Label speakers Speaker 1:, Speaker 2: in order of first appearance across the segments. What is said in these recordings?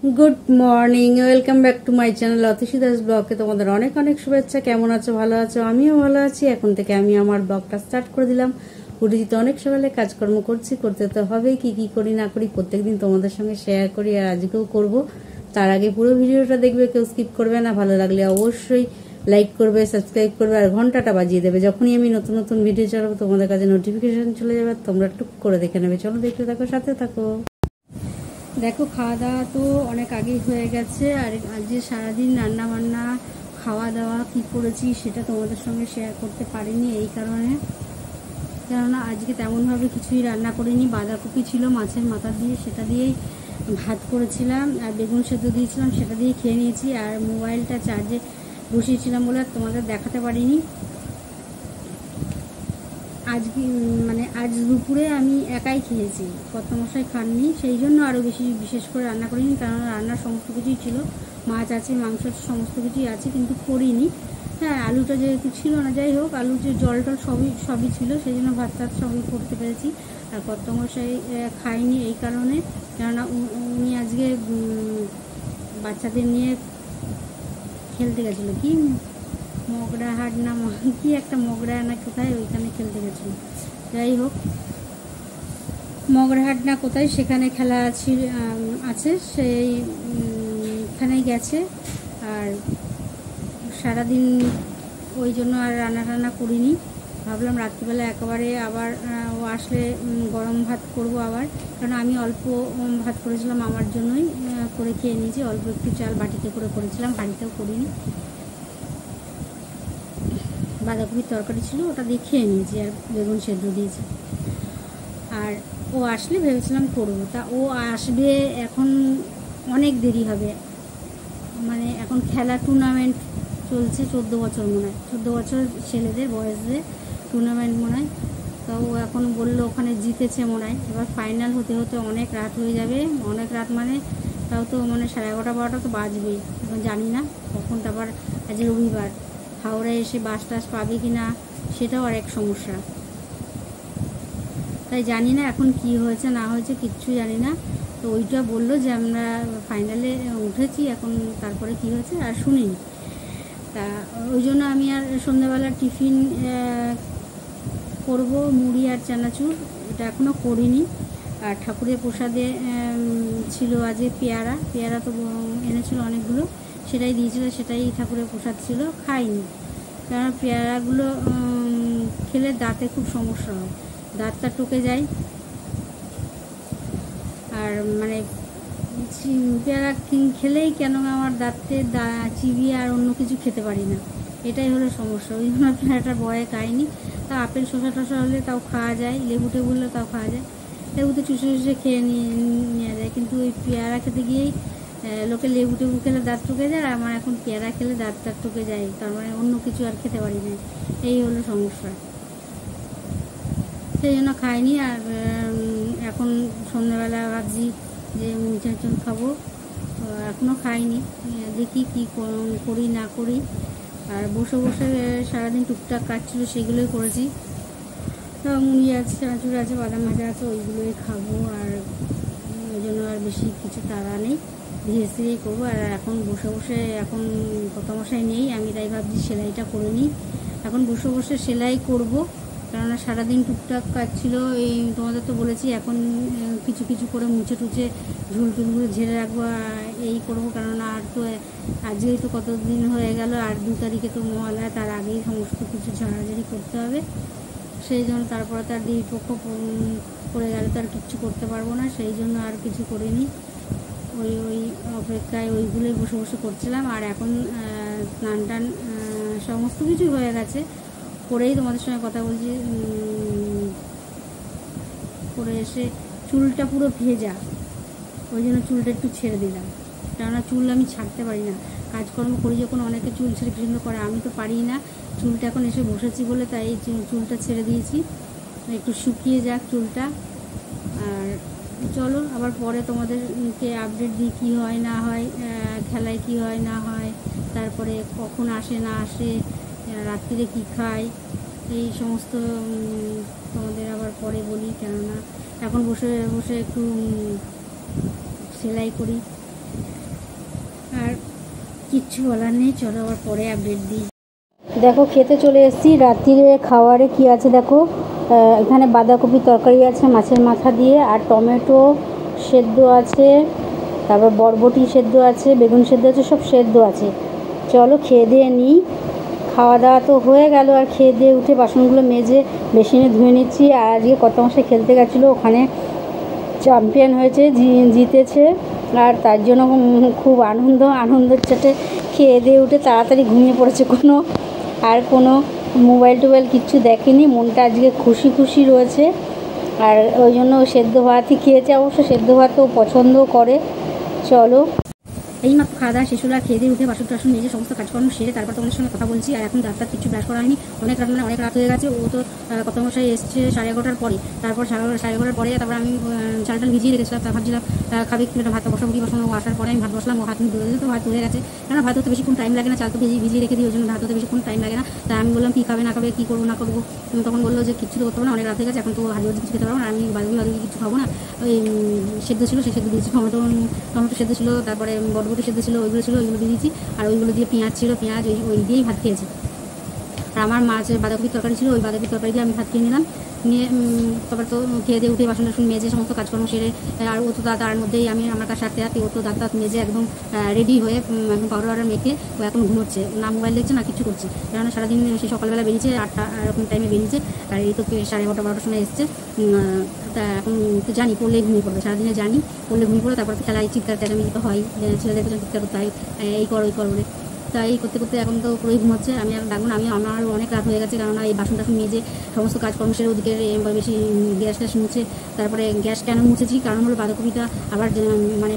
Speaker 1: Good morning welcome back to my channel Atishi Das ब्लगे তোমাদের অনেক অনেক শুভেচ্ছা। কেমন আছো? ভালো আছো? আমিও ভালো আছি। এখন থেকে আমি আমার ব্লগটা স্টার্ট করে দিলাম। উঠেছি তো অনেক সকালে, কাজকর্ম করছি, করতে তো হবেই। কি কি করি না করি প্রত্যেকদিন তোমাদের সঙ্গে শেয়ার করি, আর আজকেও করব। তার আগে পুরো ভিডিওটা দেখবে, কেউ স্কিপ করবে না। ভালো লাগলে অবশ্যই লাইক করবে, সাবস্ক্রাইব করবে আর ঘন্টাটা বাজিয়ে দেবে। যখনই আমি নতুন নতুন ভিডিও চালাবো তোমাদের কাছে নোটিফিকেশন চলে যাবে, তোমরা টুক করে দেখে নেবে। চলো দেখতে থাকো, সাথে থাকো। দেখো, খাওয়া দাওয়া তো অনেক আগেই হয়ে গেছে, আর আজকে সারাদিন রান্না বান্না খাওয়া দাওয়া কী করেছি সেটা তোমাদের সঙ্গে শেয়ার করতে পারিনি। এই কারণে, কেননা আজকে তেমনভাবে কিছুই রান্না করিনি। বাঁধাকপি ছিল মাছের মাথা দিয়ে, সেটা দিয়েই ভাত করেছিলাম, আর বেগুন সেদ্ধ দিয়েছিলাম, সেটা দিয়ে খেয়ে নিয়েছি। আর মোবাইলটা চার্জে বসিয়েছিলাম বলে তোমাদের দেখাতে পারিনি। আজকে আজ দুপুরে আমি একাই খেয়েছি, কর্তামশাই খাননি, সেই জন্য আরও বেশি বিশেষ করে রান্না করিনি। কারণ রান্নার সমস্ত কিছুই ছিল, মাছ আছে, মাংস সমস্ত কিছুই আছে, কিন্তু করিনি। হ্যাঁ, আলুটা যেহেতু ছিল না, যাই হোক, আলু যে জল টল সবই ছিল, সেই জন্য ভাত টাত সবই করতে পেরেছি। আর কর্তামশাই খায়নি এই কারণে, কেননা উনি আজকে বাচ্চাদের নিয়ে খেলতে গেছিলো, কি মগরাহাট না কি একটা মগরা না কোথায়, ওইখানে খেলতে গেছিল। যাই হোক, মগরাহাট না কোথায় সেখানে খেলা আছে, সেইখানেই গেছে। আর সারাদিন ওই জন্য আর রান্না করিনি। ভাবলাম রাত্রিবেলা একেবারে আবার ও আসলে গরম ভাত করব আবার, কারণ আমি অল্প ভাত করেছিলাম, আমার জন্যই করে খেয়ে নিয়েছি। অল্প একটু চাল বাটিতে করে করেছিলাম, বাড়িতেও করিনি। বাঁধাকপির তরকারি ছিল, ওটা দিয়ে খেয়ে নিয়েছি, আর বেগুন সেদ্ধ দিয়েছি। আর ও আসলে ভেবেছিলাম করবো, তা ও আসবে এখন অনেক দেরি হবে। এখন খেলা টুর্নামেন্ট চলছে, 14 বছর মনে হয়, 14 বছর ছেলেদের বয়সদের টুর্নামেন্ট মনে হয়। তা ও এখন বললো ওখানে জিতেছে মনে হয়। এবার ফাইনাল হতে হতে অনেক রাত হয়ে যাবে। অনেক রাত তাও তো 11:30 12টা তো বাজবেই। এখন জানি না কখন, তারপর আজ রবিবার, হাওড়ায় এসে বাস টাস পাবে কি না সেটাও আর এক সমস্যা। তাই জানি না এখন কি হয়েছে না হয়েছে, কিচ্ছু জানি না। তো ওইটা বললো যে আমরা ফাইনালে উঠেছি, এখন তারপরে কি হয়েছে আর শুনিনি। তা ওই জন্য আমি আর সন্ধ্যাবেলা টিফিন করব মুড়ি আর চানাচুর, এটা এখনও করিনি। আর ঠাকুরের প্রসাদে ছিল আজকে পেয়ারা তো এনেছিল অনেকগুলো, সেটাই দিয়েছিল, সেটাই ঠাকুরের প্রসাদ ছিল, খাইনি। কারণ পেয়ারাগুলো খেলে দাঁতে খুব সমস্যা হয়, দাঁতটা টকে যায়। আর পেয়ারা খেলেই কেন আমার দাঁতে চিবিয়ে আর অন্য কিছু খেতে পারি না, এটাই হলো সমস্যা। ওই জন্য পেয়ারাটার ভয়ে খাইনি। তা আপেল শসা টসা হলে তাও খাওয়া যায়, লেবু টেবু হলে তাও খাওয়া যায়, লেবু তো চুষে খেয়ে নেওয়া যায়। কিন্তু ওই পেয়ারা খেতে গিয়েই লোকে লেবু টেবু খেলে দাঁত টুকে যায়, আর আমার এখন পেয়ারা খেলে দাঁত টুকে যায়, তার অন্য কিছু আর খেতে পারি না, এই হলো সমস্যা। সেই জন্য খাইনি। আর এখন সন্ধ্যাবেলা ভাবছি যে মুড়ি চানাচুর খাবো, এখনও খাইনি, দেখি কি করি না করি। আর বসে বসে সারাদিন টুকটাক কাজ ছিল, সেগুলোই করেছি। তো মুড়ি আছে, চানাচুর আছে, বাদাম ভাজা আছে, ওইগুলোই খাবো। আর ওই জন্য আর বেশি কিছু তাড়া নেই, ধীরে ধীরেই করবো। আর এখন বসে বসে, এখন কর্তামশাই নেই, আমি তাই ভাবছি সেলাইটা করে নিই। এখন বসে বসে সেলাই করব, কেননা সারাদিন টুকটাক কাজ ছিল। এই তোমাদের তো বলেছি, এখন কিছু কিছু করে মুছে টুছে ঝুলটুলগুলো ঝেড়ে রাখবো, এই করবো। কেননা আর তো আজকেই তো কতদিন হয়ে গেল, আর 2 তারিখে তো মহালয়া, তার আগেই সমস্ত কিছু ঝাড়াঝাড়ি করতে হবে। সেই জন্য তারপরে তার দেবীপক্ষ পড়ে গেলে তো আর কিচ্ছু করতে পারবো না, সেই জন্য আর কিছু করিনি। ওই অপেক্ষায় ওইগুলোই বসে বসে করছিলাম। আর এখন স্নান টান সমস্ত কিছু হয়ে গেছে, করেই তোমাদের সঙ্গে কথা বলছি। করে এসে চুলটা পুরো ভেজা, ওই জন্য চুলটা একটু ছেড়ে দিলাম, কেননা চুল আমি ছাড়তে পারি না। কাজকর্ম করি যখন, অনেকে চুল ছেড়ে পছন্দ করে, আমি তো পারি না। চুলটা এখন এসে বসেছি বলে তাই চুলটা ছেড়ে দিয়েছি, একটু শুকিয়ে যাক চুলটা। আর চলো আবার পরে তোমাদেরকে আপডেট দিই কী হয় না হয়, খেলায় কী হয় না হয়, তারপরে কখন আসে না আসে, রাত্রিরে কী খায়, এই সমস্ত তোমাদের আবার পরে বলি। কেননা এখন বসে বসে একটু সেলাই করি, আর কিচ্ছু বলার নেই, চলো আবার পরে আপডেট দিই। দেখো খেতে চলে এসেছি। রাত্রিরে খাবারে কি আছে দেখো, এখানে বাঁধাকপির তরকারি আছে মাছের মাথা দিয়ে, আর টমেটো সেদ্ধ আছে, তারপর বরবটি সেদ্ধ আছে, বেগুন সেদ্ধ আছে, সব সেদ্ধ আছে। চলো খেয়ে দিয়ে নিই। খাওয়া দাওয়া তো হয়ে গেল, আর খেয়ে দিয়ে উঠে বাসনগুলো মেজে বেসিনে ধুয়ে নিচ্ছি। আর আজকে কত মাসে খেলতে গেছিলো, ওখানে চ্যাম্পিয়ন হয়েছে, জিতেছে, আর তার জন্য খুব আনন্দের চোটে খেয়ে দিয়ে উঠে তাড়াতাড়ি ঘুমিয়ে পড়েছে। কোনো মোবাইল টোবাইল কিচ্ছু দেখেনি, মনটা আজকে খুশি রয়েছে। আর ওই জন্য সেদ্ধ ভাতই খেয়েছে, অবশ্য সেদ্ধ ভাতও পছন্দ করে। চলো এই মাত্র খাওয়া দাওয়া শেষ হলো, খেয়ে দিয়ে উঠে বাসন টাসন মেজে সমস্ত কাজকর্ম সেরে তারপর তোমাদের সঙ্গে কথা বলছি। আর এখন ডাক্তার কিছু ব্রাশ করা হয়নি, অনেক রাত হয়ে গেছে। ও তো কত মশাই এসছে 11:30 পরে, তারপর 11:30 পরে তারপর আমি চাল ভিজিয়ে রেখেছিলাম। তা ভাবছিলাম খাবি একটা ভাত বসাবো কি বসানো, আসার পরে আমি ভাত বসলাম। ও হাত ধুয়ে দিতে, তো ভাত হয়ে গেছে। কেন ভাত হতে বেশিক্ষণ টাইম লাগে না, চাল তো ভিজিয়ে রেখে দিই, ওই জন্য ভাত হতে বেশিক্ষণ টাইম লাগে না। তা আমি বললাম কী খাবে না খাবে, কী করবো না করবো। তখন বললো যে কিচ্ছু তো করতে হবে না, অনেক রাত হয়ে গেছে, এখন তো হাজির কিছু খেতে পারবো না। আমি বাদুড়ি কিছু খাবো না, ওই সেদ্ধ ছিল সেই সেদ্ধ দিয়েছি, টমেটো সেদ্ধ ছিল, তারপরে বরবটি সেদ্ধ ছিল, ওইগুলো দিয়ে দিয়েছি। আর ওইগুলো দিয়ে পেঁয়াজ ছিল, পেঁয়াজ ওই দিয়েই ভাত খেয়েছি। আর আমার মাছের বাঁধাকপির তরকারি ছিল, ওই বাঁধাকপির তরকারি দিয়ে আমি ভাত খেয়ে নিলাম। নিয়ে তারপর তো খেয়ে দিয়ে উঠে বাসন টাসন মেজে সমস্ত কাজকর্ম সেরে, আর ও তো তার মধ্যেই আমি আমার কাছে সারতে ও তো দাঁত মেজে একদম রেডি হয়ে একদম পাউডার মেখে ও এখন ঘুমোচ্ছে, না মোবাইল দেখছে না কিছু করছে। কারণ সারাদিন সে সকালবেলা বেরিয়েছে 8টা এরকম টাইমে বেরিয়েছে, আর এই তো 11:30-12টার সময় এসছে। তা এখন তো জানি পড়লেই ঘুমিয়ে পড়বে, সারাদিনে জানি পড়লে ঘুমিয়ে পড়ে, তারপর খেলায় চিৎকার চেঁচামেচি তো হয়, ছেলেদের পেছনে চিৎকার করতে হয়, এই কর ওই কর বলে। তাই করতে করতে এখন তো পুরোই ঘুমোচ্ছে। আমি আর ডাকবো না, আমার অনেক রাত হয়ে গেছে, কারণ এই বাসন টাসন মেজে সমস্ত কাজকর্ম সেরে ওদিকে বেশি গ্যাস ট্যাস মুছে। তারপরে গ্যাস কেন মুছেছি, কারণ হলো বাঁধাকপিটা আবার মানে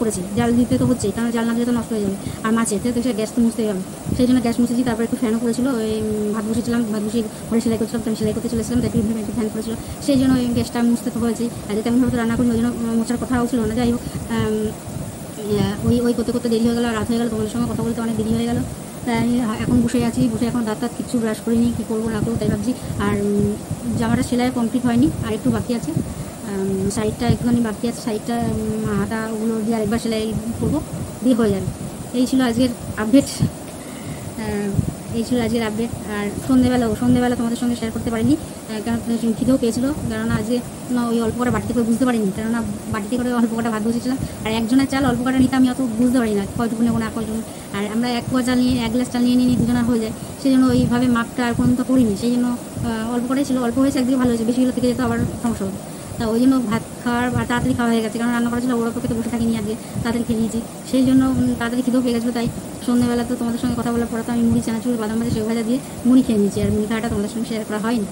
Speaker 1: করেছি, জাল দিতে তো হচ্ছেই, কারণ জাল না দিলে তো নষ্ট হয়ে যাবে। আর মাছের তো সে গ্যাস তো মুছতেই হবে, সেই জন্য গ্যাস মুছেছি। তারপরে একটু ফ্যানও করেছিল, ওই ভাত বসেছিলাম, ভাত বসিয়ে ঘরে সেলাই করছিলাম, তো আমি সেলাই করতে চলেছিলাম, তাই একটু ফ্যান করেছিল, সেই জন্য ওই গ্যাসটা মুছতে তো হয়েছে। আর যেতে তেমনভাবে তো রান্না করি, ওই জন্য মোছার কথাও ছিল না। যাই হোক, ওই করতে দেরি হয়ে গেলো, রাত হয়ে গেলো, তোমাদের সঙ্গে কথা বলতে অনেক দেরি হয়ে গেলো। তাই আমি এখন বসে এখন দাঁত কিচ্ছু ব্রাশ করিনি, কী করবো না করবো তাই ভাবছি। আর জামাটা সেলাই কমপ্লিট হয়নি, আর একটু বাকি আছে, সাইডটা একটুখানি বাকি আছে, সাইডটা হাতা ওগুলো দিয়ে আরেকবার সেলাই করবো, দিয়ে হয়ে যাবে। এই ছিল আজকের আপডেট। আর সন্ধেবেলা তোমাদের সঙ্গে শেয়ার করতে পারিনি, কারণ খিদেও পেয়েছিলো, কেননা আজকে ওই অল্প কটা বাটিতে করে বুঝতে পারিনি, কেননা বাটিতে করে অল্প কটা ভাত বসেছিলাম। আর একজনের চাল অল্প কটা নিতে আমি অত বুঝতে পারি না কয়টুকু নেবো না কয়টুকু। আর আমরা এক পোয়া চাল নিয়ে 1 গ্লাস চাল নিয়ে দুজনের হয়ে যায়, সেই জন্য ওইভাবে মাপটা আর পর্যন্ত করিনি, সেই জন্য অল্প কটাই ছিল, অল্প হয়েছে একদিকে ভালো হয়েছে, বেশিগুলো থেকে যেত আবার সমস্যা হতো। তা ওই জন্য ভাত খাওয়ার আর তাড়াতাড়ি খাওয়া হয়ে গেছে, কারণ রান্না করা ছিল, ওর অপেক্ষা বসে থাকিনি আজকে, তাড়াতাড়ি খেয়ে নিয়েছি, সেই জন্য তাড়াতাড়ি খিদেও পেয়ে গেছিলো। তাই সন্ধ্যেবেলা তো তোমাদের সঙ্গে কথা বলার পরে তো আমি মুড়ি চানাচুর বাদাম ভাজা সেও ভাজা দিয়ে মুড়ি খেয়ে নিয়েছি। আর মুড়ি খাওয়াটা তোমাদের সঙ্গে শেয়ার করা হয়নি,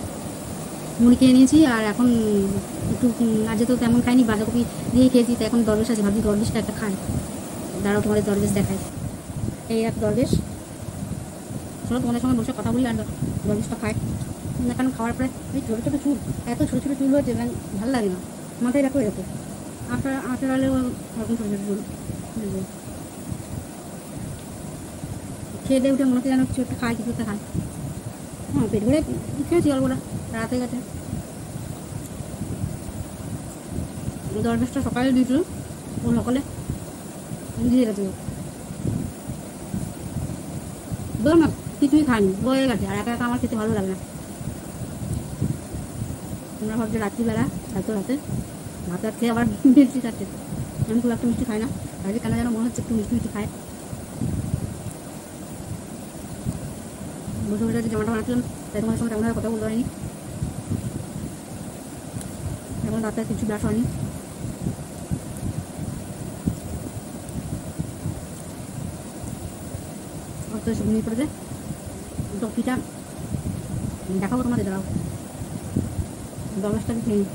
Speaker 1: মুড়ি খেয়ে নিয়েছি। আর এখন একটু আজকে তো তেমন খাইনি, বাঁধাকপি দিয়েই খেয়েছি। তো এখন দরবেশ আছে, ভাবছি দরবেশটা একটা খাই, দাঁড়াও তোমাদের দরবেশ দেখায়। এই এক দরবেশ, চলো তোমাদের সঙ্গে বসে কথা বলি আর দরবেশটা খাই না, কারণ খাওয়ার পরে এই ছোটো ছোটো চুল, এত ছোটো ছোটো চুল হয়েছে, ভালো লাগে না, মাথায় রাখো এরকম আঁটার হলেও ওরকম ছোটো ছোটো চুল। খেয়ে দিয়ে উঠে মনে হচ্ছে যেন কিছু একটা খাই, কিছু একটা খাই। হ্যাঁ, পেট ভরে খেয়েছি অল্পটা, রাত হয়ে গেছে। দরবেশটা সকালে দিয়েছিল, ও সকালে দিয়ে গেছে, বলো না কিছুই খাইনি, বয়ে গেছে। আর একা একা আমার খেতে ভালো লাগে না। তোমরা ভাবছো রাত্রিবেলা এত রাতে ভাত খেয়ে আবার মিষ্টি খাচ্ছে, আমি খুব একটা মিষ্টি খাই না, আজকে কেন যেন মনে হচ্ছে একটু মিষ্টি খায়। বসে বসে জামাটা বানাচ্ছিলাম, তাই তোমাদের সঙ্গে তেমনভাবে কথা বলতে পারিনি, এখন রাতে কিছু ব্রাশ হয়নি। অত ঘুমিয়ে পড়েছে, টপিটা দেখাবো তোমাদের, দাঁড়াও দরবেশটাকে খেয়ে নিই।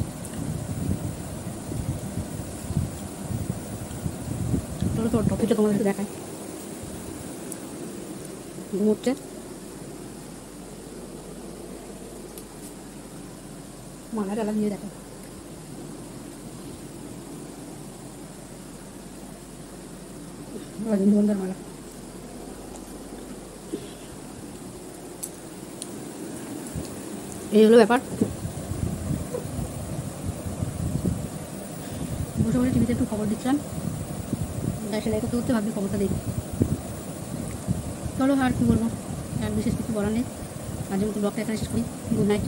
Speaker 1: চলো তো টপিটা তোমাদেরকে দেখায়, ঘুমোচ্ছে, মালা টালা দিয়ে দেখো। রজনীগন্ধার মালা, এই হলো ব্যাপার। বসে বসে টিভিতে একটু খবর দিচ্ছিলাম, গায়ে সেলাই করতে করতে ভাবছি খবরটা দেখি। চলো আর কী বলবো, আর বিশেষ কিছু বলার নেই। আজ মতো ব্লগটা এখানে শেষ করি। Good night.